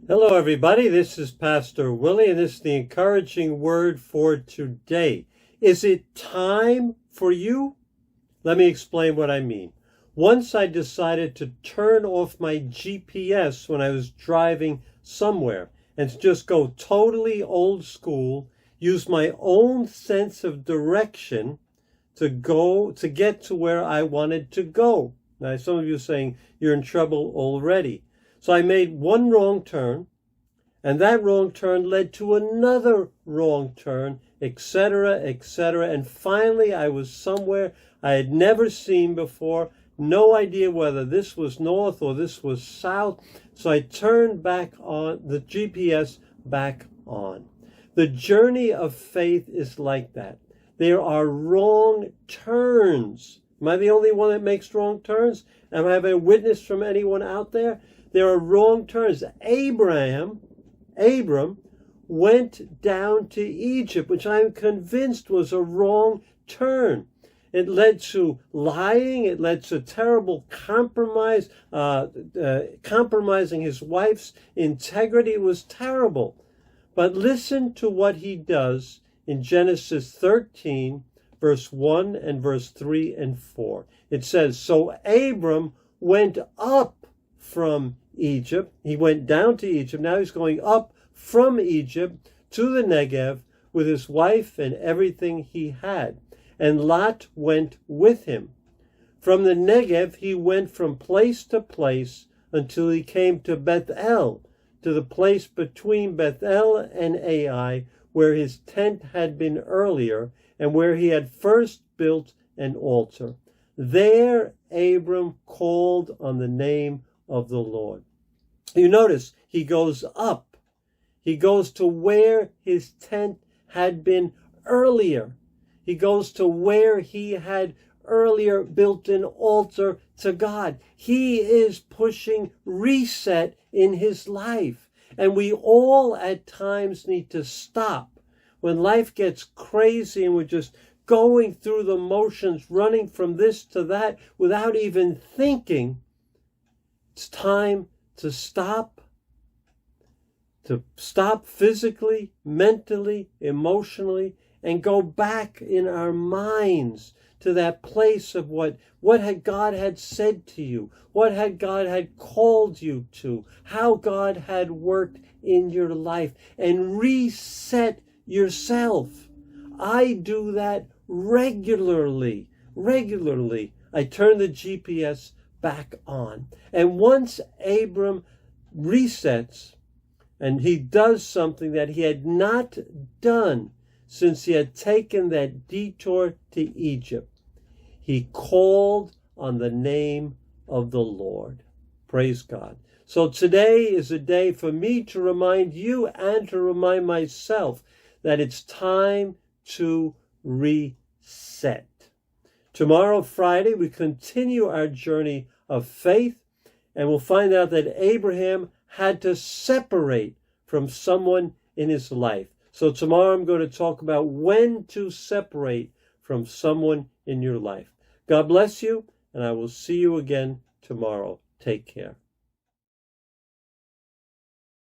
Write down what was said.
Hello, everybody. This is Pastor Willie, and this is the encouraging word for today. Is it time for you? Let me explain what I mean. Once I decided to turn off my GPS when I was driving somewhere and to just go totally old school, use my own sense of direction to get to where I wanted to go. Now, some of you are saying you're in trouble already. So I made one wrong turn, and that wrong turn led to another wrong turn, etc., etc. And finally, I was somewhere I had never seen before, no idea whether this was north or this was south. So I turned back on the GPS back on. The journey of faith is like that. There are wrong turns. Am I the only one that makes wrong turns? Am I having a witness from anyone out there? There are wrong turns. Abram went down to Egypt, which I'm convinced was a wrong turn. It led to lying. It led to terrible compromise, compromising his wife's integrity. It was terrible. But listen to what he does in Genesis 13, verse 1 and verse 3 and 4. It says, "So Abram went up from Egypt." He went down to Egypt. Now he's going up from Egypt to the Negev with his wife and everything he had. And Lot went with him. From the Negev he went from place to place until he came to Bethel, to the place between Bethel and Ai, where his tent had been earlier, and where he had first built an altar. There Abram called on the name of the Lord. You notice he goes up. He goes to where his tent had been earlier. He goes to where he had earlier built an altar to God. He is pushing reset in his life. And we all at times need to stop. When life gets crazy and we're just going through the motions, running from this to that without even thinking, it's time to stop physically, mentally, emotionally, and go back in our minds to that place of what had God had said to you, what had God had called you to, how God had worked in your life, and reset yourself. I do that regularly. I turn the GPS back on. And once Abram resets, and he does something that he had not done since he had taken that detour to Egypt, he called on the name of the Lord. Praise God. So today is a day for me to remind you and to remind myself that it's time to reset. Tomorrow, Friday, we continue our journey of faith, and we'll find out that Abraham had to separate from someone in his life. So tomorrow I'm going to talk about when to separate from someone in your life. God bless you, and I will see you again tomorrow. Take care.